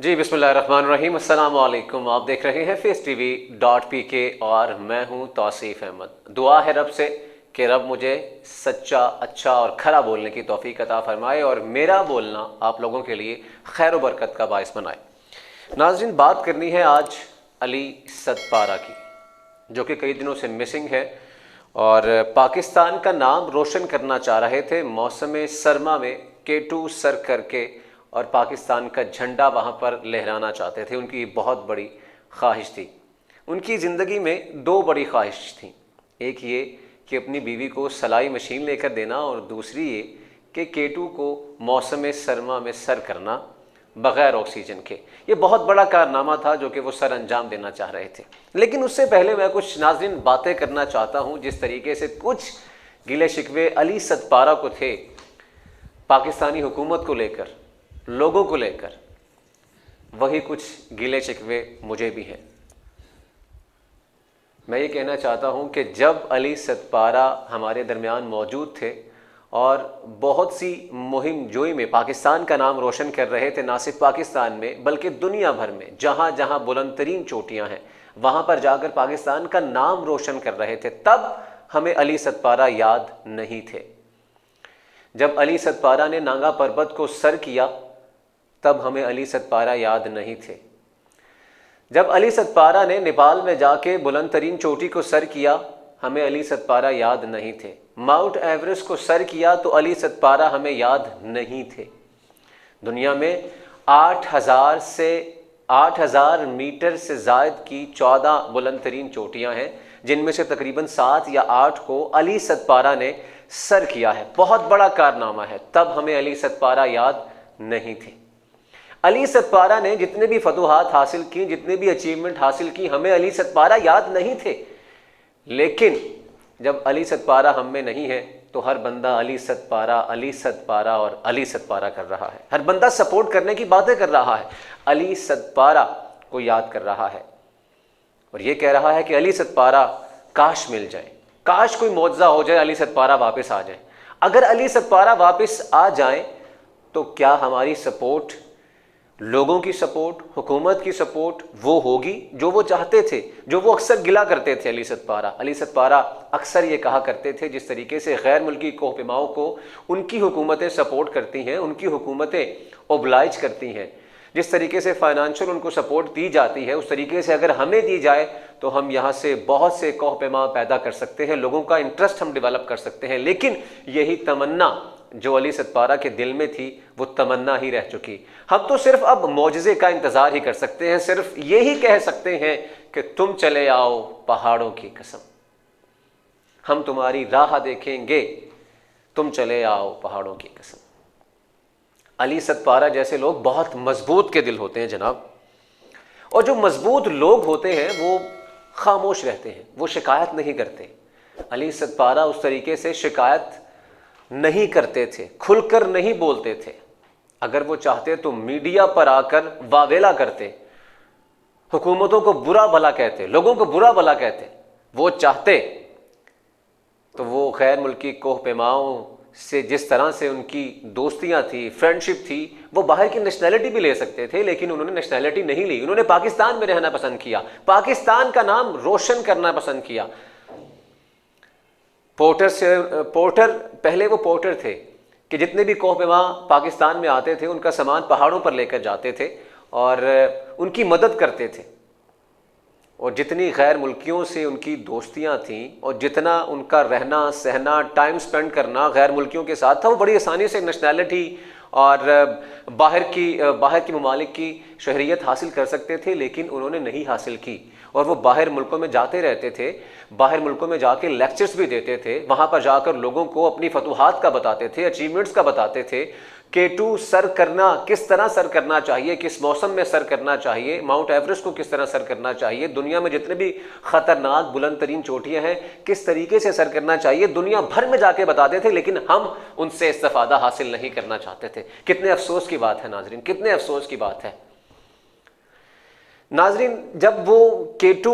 जी बिस्मिल्लाहिर्रहमानिर्रहीम, अस्सलाम वालेकुम। आप देख रहे हैं FaceTV.pk और मैं हूं तौसीफ अहमद। दुआ है रब से कि रब मुझे सच्चा, अच्छा और खरा बोलने की तौफीक अता फरमाए और मेरा बोलना आप लोगों के लिए खैर व बरकत का बाइस बनाए। नाज़रीन, बात करनी है आज अली सदपारा की, जो कि कई दिनों से मिसिंग है और पाकिस्तान का नाम रोशन करना चाह रहे थे। मौसम सरमा में K2 सर करके और पाकिस्तान का झंडा वहाँ पर लहराना चाहते थे। उनकी बहुत बड़ी ख्वाहिश थी। उनकी ज़िंदगी में दो बड़ी ख्वाहिश थी। एक ये कि अपनी बीवी को सिलाई मशीन लेकर देना और दूसरी ये कि K2 को मौसम सरमा में सर करना बग़ैर ऑक्सीजन के। ये बहुत बड़ा कारनामा था जो कि वो सर अंजाम देना चाह रहे थे। लेकिन उससे पहले मैं कुछ नाज़रीन बातें करना चाहता हूँ। जिस तरीके से कुछ गिले शिकवे अली सदपारा को थे पाकिस्तानी हुकूमत को लेकर, लोगों को लेकर, वही कुछ गिले शिकवे मुझे भी हैं। मैं ये कहना चाहता हूँ कि जब अली सदपारा हमारे दरमियान मौजूद थे और बहुत सी मुहिम जोई में पाकिस्तान का नाम रोशन कर रहे थे, ना सिर्फ पाकिस्तान में बल्कि दुनिया भर में जहाँ जहाँ बुलंद तरीन चोटियाँ हैं वहाँ पर जाकर पाकिस्तान का नाम रोशन कर रहे थे, तब हमें अली सदपारा याद नहीं थे। जब अली सदपारा ने नांगा पर्वत को सर किया तब हमें अली सदपारा याद नहीं थे। जब अली सदपारा ने नेपाल में जाके बुलंद तरीन चोटी को सर किया हमें अली सदपारा याद नहीं थे। माउंट एवरेस्ट को सर किया तो अली सदपारा हमें याद नहीं थे। दुनिया में 8,000 मीटर से ज़ायद की 14 बुलंद तरीन चोटियाँ हैं, जिनमें से तकरीबन 7 या 8 को अली सदपारा ने सर किया है। बहुत बड़ा कारनामा है, तब हमें अली सदपारा याद नहीं थे। अली सदपारा ने जितने भी फतूहात हासिल की, जितने भी अचीवमेंट हासिल की, हमें अली सदपारा याद नहीं थे। लेकिन जब अली सदपारा हम में नहीं है तो हर बंदा अली सदपारा और अली सदपारा कर रहा है। हर बंदा सपोर्ट करने की बातें कर रहा है, अली सदपारा को याद कर रहा है और ये कह रहा है कि अली सदपारा काश मिल जाए, काश कोई मौजज़ा हो जाए, अली सदपारा वापस आ जाए। अगर अली सदपारा वापस आ जाए तो क्या हमारी सपोर्ट, लोगों की सपोर्ट, हुकूमत की सपोर्ट वो होगी जो वो चाहते थे, जो वो अक्सर गिला करते थे? अली सदपारा अक्सर ये कहा करते थे, जिस तरीके से गैर मुल्की कोहपेमाओं को उनकी हुकूमतें सपोर्ट करती हैं, उनकी हुकूमतें ओबलाइज करती हैं, जिस तरीके से फाइनेंशियल उनको सपोर्ट दी जाती है, उस तरीके से अगर हमें दी जाए तो हम यहाँ से बहुत से कोहपेमा पैदा कर सकते हैं, लोगों का इंटरेस्ट हम डेवलप कर सकते हैं। लेकिन यही तमन्ना जो अली सदपारा के दिल में थी वो तमन्ना ही रह चुकी। हम तो सिर्फ अब मौजज़े का इंतज़ार ही कर सकते हैं, सिर्फ यही कह सकते हैं कि तुम चले आओ पहाड़ों की कसम, हम तुम्हारी राह देखेंगे, तुम चले आओ पहाड़ों की कसम। अली सदपारा जैसे लोग बहुत मजबूत के दिल होते हैं जनाब, और जो मजबूत लोग होते हैं वो खामोश रहते हैं, वो शिकायत नहीं करते। अली सदपारा उस तरीके से शिकायत नहीं करते थे, खुलकर नहीं बोलते थे। अगर वो चाहते तो मीडिया पर आकर वावेला करते, हुकूमतों को बुरा भला कहते, लोगों को बुरा भला कहते। वो चाहते तो वो गैर मुल्की कोहपेमाओं से जिस तरह से उनकी दोस्तियां थी, फ्रेंडशिप थी, वो बाहर की नेशनैलिटी भी ले सकते थे, लेकिन उन्होंने नेशनैलिटी नहीं ली। उन्होंने पाकिस्तान में रहना पसंद किया, पाकिस्तान का नाम रोशन करना पसंद किया। पोर्टर पहले वो पोर्टर थे कि जितने भी कोहपेमा पाकिस्तान में आते थे उनका सामान पहाड़ों पर लेकर जाते थे और उनकी मदद करते थे। और जितनी गैर मुल्कियों से उनकी दोस्तियां थीं और जितना उनका रहना सहना, टाइम स्पेंड करना गैर मुल्कियों के साथ था, वो बड़ी आसानी से नेशनैलिटी और बाहर की ममालिक की शहरियत हासिल कर सकते थे। लेकिन उन्होंने नहीं हासिल की और वो बाहर मुल्कों में जाते रहते थे, बाहर मुल्कों में जाके लेक्चर्स भी देते थे, वहाँ पर जाकर लोगों को अपनी फतूहात का बताते थे, अचीवमेंट्स का बताते थे। K2 सर करना, किस तरह सर करना चाहिए, किस मौसम में सर करना चाहिए, माउंट एवरेस्ट को किस तरह सर करना चाहिए, दुनिया में जितने भी ख़तरनाक बुलंद तरीन चोटियाँ हैं किस तरीके से सर करना चाहिए, दुनिया भर में जाके बताते थे। लेकिन हम उनसे इस्तिफ़ादा हासिल नहीं करना चाहते थे। कितने अफसोस की बात है नाजरीन, कितने अफसोस की बात है नाजरीन। जब वो K2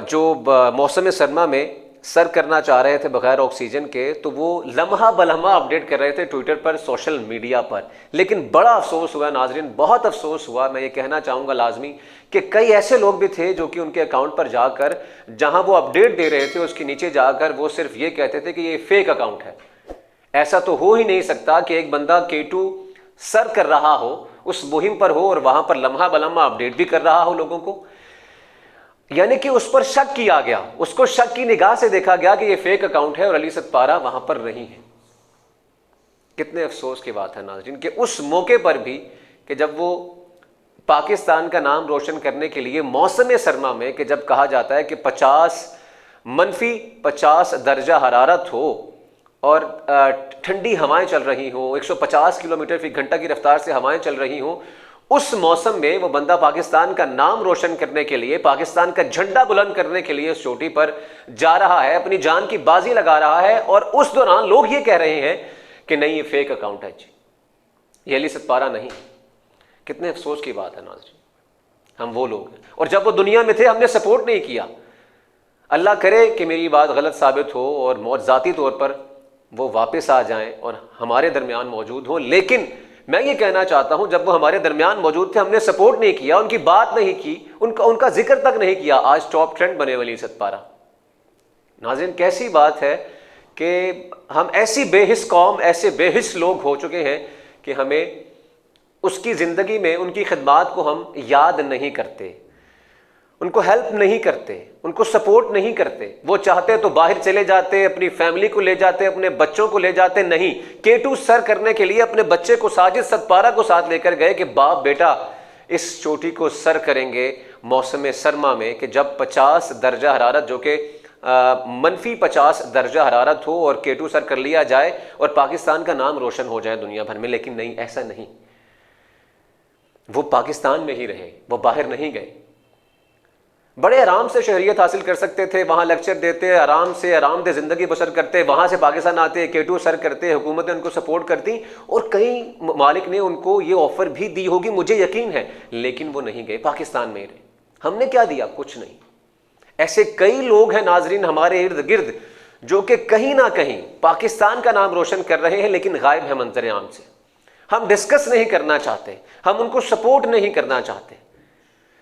जो मौसम सरमा में सर करना चाह रहे थे बगैर ऑक्सीजन के, तो वो लम्हा बलम्हा अपडेट कर रहे थे ट्विटर पर, सोशल मीडिया पर। लेकिन बड़ा अफसोस हुआ नाजरीन, बहुत अफसोस हुआ, मैं ये कहना चाहूँगा लाजमी, कि कई ऐसे लोग भी थे जो कि उनके अकाउंट पर जाकर जहाँ वो अपडेट दे रहे थे उसके नीचे जाकर वो सिर्फ ये कहते थे कि ये फेक अकाउंट है। ऐसा तो हो ही नहीं सकता कि एक बंदा K2 सर कर रहा हो, उस मुहिम पर हो और वहां पर लम्हा बलम्हा अपडेट भी कर रहा हो लोगों को। यानी कि उस पर शक किया गया, उसको शक की निगाह से देखा गया कि यह फेक अकाउंट है और अली सतपारा वहां पर नहीं है। कितने अफसोस की बात है नाज़रीन कि उस मौके पर भी कि जब वो पाकिस्तान का नाम रोशन करने के लिए मौसम सरमा में, कि जब कहा जाता है कि -50 दर्जा हरारत हो और ठंडी हवाएं चल रही हो, 150 किलोमीटर फी घंटा की रफ्तार से हवाएं चल रही हो, उस मौसम में वो बंदा पाकिस्तान का नाम रोशन करने के लिए, पाकिस्तान का झंडा बुलंद करने के लिए उस चोटी पर जा रहा है, अपनी जान की बाजी लगा रहा है। और उस दौरान लोग ये कह रहे हैं कि नहीं ये फेक अकाउंट है जी, ये अली सतपारा नहीं। कितने अफसोस की बात है नाज़रीन, हम वो लोग हैं और जब वो दुनिया में थे हमने सपोर्ट नहीं किया। अल्लाह करे कि मेरी बात गलत साबित हो और मौत ज़ाती तौर पर वो वापस आ जाएं और हमारे दरमियान मौजूद हो। लेकिन मैं ये कहना चाहता हूं, जब वो हमारे दरमियान मौजूद थे हमने सपोर्ट नहीं किया, उनकी बात नहीं की, उनका जिक्र तक नहीं किया। आज टॉप ट्रेंड बने अली सतपारा। नाज़रीन कैसी बात है कि हम ऐसी बेहिस कौम, ऐसे बेहिस लोग हो चुके हैं कि हमें उसकी ज़िंदगी में उनकी खिदमात को हम याद नहीं करते, उनको हेल्प नहीं करते, उनको सपोर्ट नहीं करते। वो चाहते तो बाहर चले जाते, अपनी फैमिली को ले जाते, अपने बच्चों को ले जाते। नहीं, K2 सर करने के लिए अपने बच्चे को, साजिद सतपारा को साथ लेकर गए कि बाप बेटा इस चोटी को सर करेंगे मौसम सरमा में, कि जब 50 दर्जा हरारत, जो कि -50 दर्जा हरारत हो और K2 सर कर लिया जाए और पाकिस्तान का नाम रोशन हो जाए दुनिया भर में। लेकिन नहीं, ऐसा नहीं। वो पाकिस्तान में ही रहे, वो बाहर नहीं गए। बड़े आराम से शहरियत हासिल कर सकते थे, वहाँ लेक्चर देते, आराम से आरामदेह ज़िंदगी बसर करते, वहाँ से पाकिस्तान आते, K2 सर करते, हुकूमतें उनको सपोर्ट करती और कई मालिक ने उनको ये ऑफ़र भी दी होगी, मुझे यकीन है। लेकिन वो नहीं गए, पाकिस्तान में ही रहे। हमने क्या दिया? कुछ नहीं। ऐसे कई लोग हैं नाजरीन हमारे इर्द गिर्द जो कि कहीं ना कहीं पाकिस्तान का नाम रोशन कर रहे हैं, लेकिन गायब है मंजर आम से। हम डिस्कस नहीं करना चाहते, हम उनको सपोर्ट नहीं करना चाहते।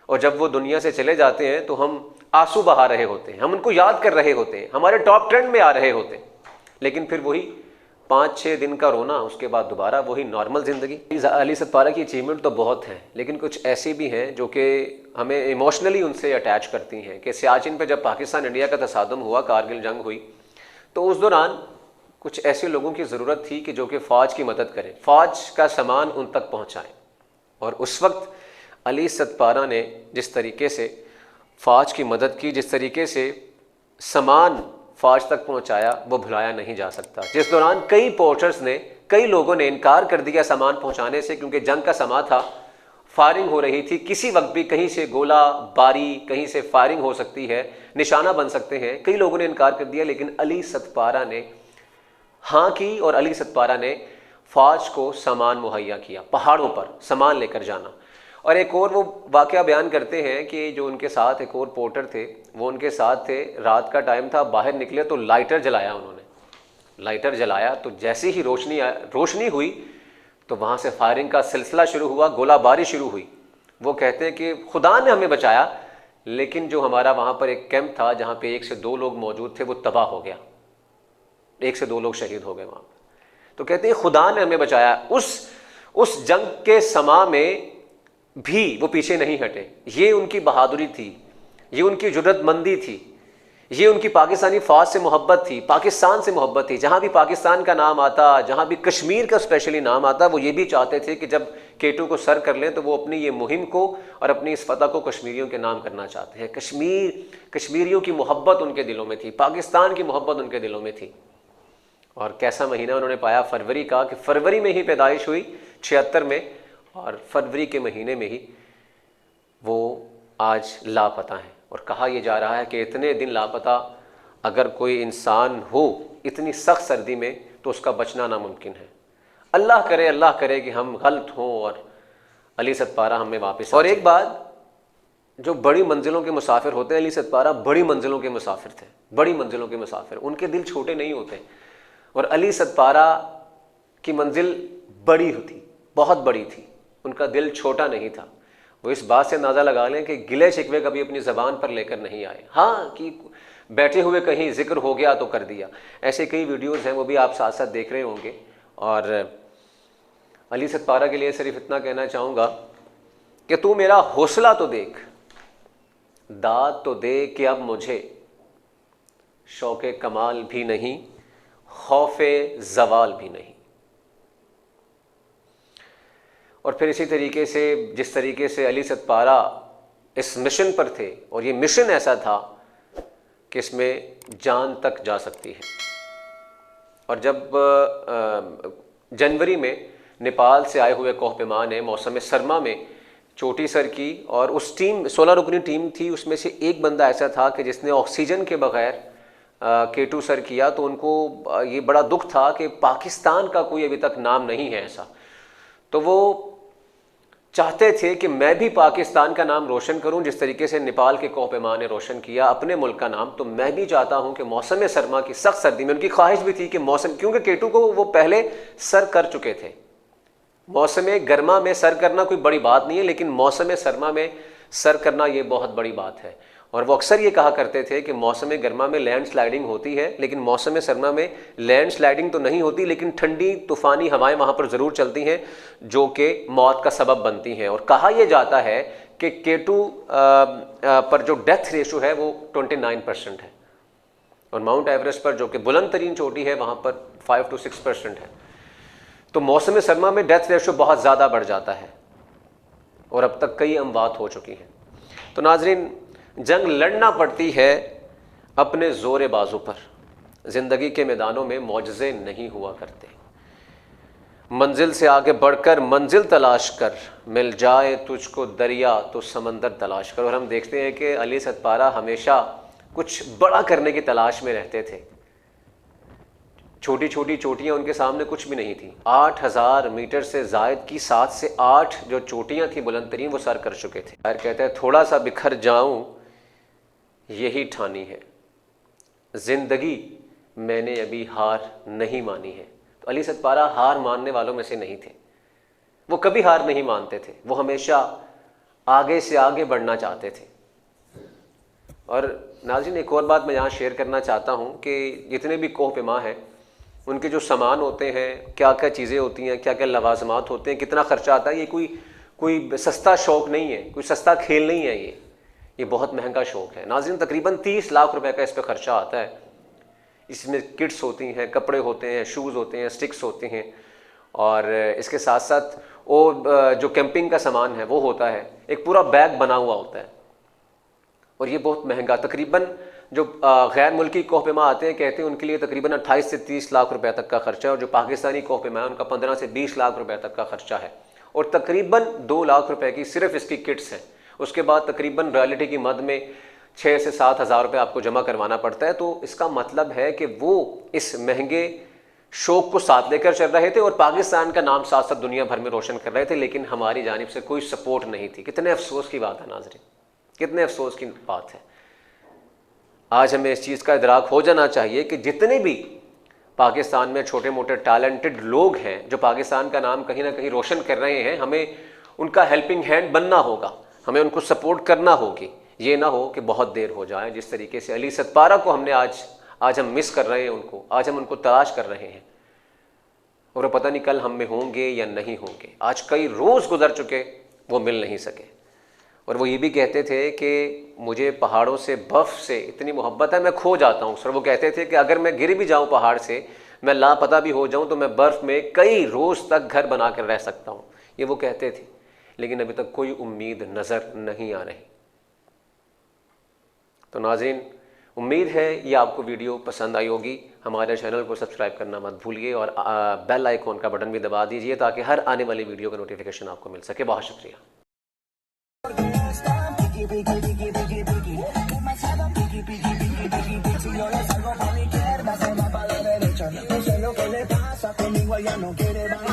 और जब वो दुनिया से चले जाते हैं तो हम आंसू बहा रहे होते हैं, हम उनको याद कर रहे होते हैं, हमारे टॉप ट्रेंड में आ रहे होते हैं। लेकिन फिर वही 5-6 दिन का रोना, उसके बाद दोबारा वही नॉर्मल ज़िंदगी। अली सतपारा की अचीवमेंट तो बहुत हैं, लेकिन कुछ ऐसी भी हैं जो कि हमें इमोशनली उनसे अटैच करती हैं। कि सियाचिन पे जब पाकिस्तान इंडिया का तसादुम हुआ, कारगिल जंग हुई, तो उस दौरान कुछ ऐसे लोगों की ज़रूरत थी कि जो कि फ़ौज की मदद करें, फ़ौज का सामान उन तक पहुँचाएँ। और उस वक्त अली सतपारा ने जिस तरीके से फ़ौज की मदद की, जिस तरीके से सामान फ़ौज तक पहुंचाया, वो भुलाया नहीं जा सकता। जिस दौरान कई पोर्टर्स ने, कई लोगों ने इनकार कर दिया सामान पहुंचाने से, क्योंकि जंग का समा था, फायरिंग हो रही थी, किसी वक्त भी कहीं से गोला बारी, कहीं से फायरिंग हो सकती है, निशाना बन सकते हैं। कई लोगों ने इनकार कर दिया, लेकिन अली सतपारा ने हाँ की और अली सतपारा ने फ़ौज को सामान मुहैया किया, पहाड़ों पर सामान लेकर जाना। और एक और वो वाक़या बयान करते हैं कि जो उनके साथ एक और पोर्टर थे, वो उनके साथ थे, रात का टाइम था, बाहर निकले तो लाइटर जलाया उन्होंने। लाइटर जलाया तो जैसे ही रोशनी हुई तो वहाँ से फायरिंग का सिलसिला शुरू हुआ, गोलाबारी शुरू हुई। वो कहते हैं कि खुदा ने हमें बचाया, लेकिन जो हमारा वहाँ पर एक कैंप था जहाँ पे 1 से 2 लोग मौजूद थे, वो तबाह हो गया, 1 से 2 लोग शहीद हो गए वहाँ पर। तो कहते हैं खुदा ने हमें बचाया। उस जंग के समा में भी वो पीछे नहीं हटे। ये उनकी बहादुरी थी, ये उनकी जुर्रतमंदी थी, ये उनकी पाकिस्तानी फ़ौज से मोहब्बत थी, पाकिस्तान से मोहब्बत थी। जहाँ भी पाकिस्तान का नाम आता, जहाँ भी कश्मीर का स्पेशली नाम आता, वो ये भी चाहते थे कि जब K2 को सर कर लें तो वो अपनी ये मुहिम को और अपनी इस फतह को कश्मीरियों के नाम करना चाहते हैं। कश्मीरियों की मोहब्बत उनके दिलों में थी, पाकिस्तान की मोहब्बत उनके दिलों में थी। और कैसा महीना उन्होंने पाया फरवरी का, कि फरवरी में ही पैदाइश हुई 76 में, और फरवरी के महीने में ही वो आज लापता हैं। और कहा यह जा रहा है कि इतने दिन लापता अगर कोई इंसान हो इतनी सख्त सर्दी में, तो उसका बचना नामुमकिन है। अल्लाह करे कि हम गलत हों और अली सतपारा हमें वापस। और एक बात जो बड़ी मंजिलों के मुसाफिर होते हैं, अली सतपारा बड़ी मंजिलों के मुसाफिर थे, बड़ी मंजिलों के मुसाफिर। उनके दिल छोटे नहीं होते, और अली सतपारा की मंजिल बड़ी थी, बहुत बड़ी थी, उनका दिल छोटा नहीं था। वो इस बात से अंदाज़ा लगा लें कि गिले शिकवे कभी अपनी ज़बान पर लेकर नहीं आए। हाँ, कि बैठे हुए कहीं जिक्र हो गया तो कर दिया। ऐसे कई वीडियोस हैं, वो भी आप साथ साथ देख रहे होंगे। और अली सतपारा के लिए सिर्फ इतना कहना चाहूँगा कि तू मेरा हौसला तो देख, दाद तो दे कि अब मुझे शौक़े कमाल भी नहीं, खौफ़े ज़वाल भी नहीं। और फिर इसी तरीके से जिस तरीके से अली सतपारा इस मिशन पर थे, और ये मिशन ऐसा था कि इसमें जान तक जा सकती है। और जब जनवरी में नेपाल से आए हुए कोहपेमा ने मौसम सरमा में चोटी सर की, और उस टीम 16 रुकनी टीम थी, उसमें से एक बंदा ऐसा था कि जिसने ऑक्सीजन के बगैर K2 सर किया। तो उनको ये बड़ा दुख था कि पाकिस्तान का कोई अभी तक नाम नहीं है ऐसा। तो वो चाहते थे कि मैं भी पाकिस्तान का नाम रोशन करूं, जिस तरीके से नेपाल के कोहपेमा ने रोशन किया अपने मुल्क का नाम। तो मैं भी चाहता हूं कि मौसम सरमा की सख्त सर्दी में, उनकी ख्वाहिश भी थी कि मौसम, क्योंकि K2 को वो पहले सर कर चुके थे। मौसम गर्मा में सर करना कोई बड़ी बात नहीं है, लेकिन मौसम सरमा में सर करना ये बहुत बड़ी बात है। और वो अक्सर ये कहा करते थे कि मौसम गर्मा में लैंड स्लाइडिंग होती है, लेकिन मौसम सरमा में लैंड स्लाइडिंग तो नहीं होती, लेकिन ठंडी तूफ़ानी हवाएं वहाँ पर ज़रूर चलती हैं जो कि मौत का सबब बनती हैं। और कहा यह जाता है कि K2 पर जो डेथ रेशो है वो 29% है, और माउंट एवरेस्ट पर जो कि बुलंद तरीन चोटी है वहाँ पर 5 to 6% है। तो मौसम सरमा में डेथ रेशो बहुत ज़्यादा बढ़ जाता है, और अब तक कई अमवात हो चुकी हैं। तो नाजरीन, जंग लड़ना पड़ती है अपने ज़ोर बाजू पर। ज़िंदगी के मैदानों में मौजज़े नहीं हुआ करते। मंजिल से आगे बढ़कर मंजिल तलाश कर, मिल जाए तुझको दरिया तो समंदर तलाश कर। और हम देखते हैं कि अली सतपारा हमेशा कुछ बड़ा करने की तलाश में रहते थे। छोटी छोटी चोटियाँ उनके सामने कुछ भी नहीं थी। 8000 मीटर से जायद की 7 से 8 जो चोटियाँ थी बुलंद तरीन, वो सर कर चुके थे। शायर कहते हैं, थोड़ा सा बिखर जाऊं यही ठानी है, जिंदगी मैंने अभी हार नहीं मानी है। तो अली सतपारा हार मानने वालों में से नहीं थे। वो कभी हार नहीं मानते थे, वो हमेशा आगे से आगे बढ़ना चाहते थे। और नाज़रीन, एक और बात मैं यहाँ शेयर करना चाहता हूँ कि जितने भी कोहपेमा हैं, उनके जो सामान होते हैं, क्या क्या चीज़ें होती हैं, क्या क्या लवाजमात होते हैं, कितना ख़र्चा आता है, ये कोई सस्ता शौक़ नहीं है, कोई सस्ता खेल नहीं है। ये बहुत महंगा शौक़ है। नाज़रीन, तकरीबन 30 लाख रुपए का इस पर ख़र्चा आता है। इसमें किट्स होती हैं, कपड़े होते हैं, शूज़ होते हैं, स्टिक्स होते हैं, और इसके साथ साथ वो जो कैंपिंग का सामान है वो होता है, एक पूरा बैग बना हुआ होता है। और ये बहुत महंगा, तकरीबन जो गैर मुल्की कोहपेमा आते हैं, कहते हैं उनके लिए तकरीबन 28 से 30 लाख रुपए तक का खर्चा है, और जो पाकिस्तानी कोहपेमा है उनका 15 से 20 लाख रुपए तक का खर्चा है। और तकरीबन 2 लाख रुपए की सिर्फ इसकी किट्स हैं। उसके बाद तकरीबन रॉयल्टी की मद में 6 से 7 हज़ार रुपये आपको जमा करवाना पड़ता है। तो इसका मतलब है कि वो इस महंगे शौक़ को साथ लेकर चल रहे थे, और पाकिस्तान का नाम साथ साथ दुनिया भर में रोशन कर रहे थे, लेकिन हमारी जानिब से कोई सपोर्ट नहीं थी। कितने अफसोस की बात है नाज़रीन, कितने अफसोस की बात है। आज हमें इस चीज़ का इदराक हो जाना चाहिए कि जितने भी पाकिस्तान में छोटे मोटे टैलेंटेड लोग हैं जो पाकिस्तान का नाम कहीं ना कहीं रोशन कर रहे हैं, हमें उनका हेल्पिंग हैंड बनना होगा, हमें उनको सपोर्ट करना होगी। ये ना हो कि बहुत देर हो जाए। जिस तरीके से अली सतपारा को हमने आज हम मिस कर रहे हैं, उनको आज हम उनको तलाश कर रहे हैं, और वो पता नहीं कल हम में होंगे या नहीं होंगे। आज कई रोज़ गुजर चुके, वो मिल नहीं सके। और वो ये भी कहते थे कि मुझे पहाड़ों से, बर्फ़ से इतनी मोहब्बत है, मैं खो जाता हूँ। सर वो कहते थे कि अगर मैं गिर भी जाऊँ पहाड़ से, मैं लापता भी हो जाऊँ, तो मैं बर्फ़ में कई रोज़ तक घर बना कर रह सकता हूँ। ये वो कहते थे, लेकिन अभी तक कोई उम्मीद नज़र नहीं आ रही। तो नाज़रीन, उम्मीद है ये आपको वीडियो पसंद आई होगी। हमारे चैनल को सब्सक्राइब करना मत भूलिए, और बेल आइकॉन का बटन भी दबा दीजिए ताकि हर आने वाली वीडियो का नोटिफिकेशन आपको मिल सके। बहुत शुक्रिया। Yo le salgo pa' mi izquierda, se va pa' la derecha. No sé lo que le pasa conmigo, ella no quiere.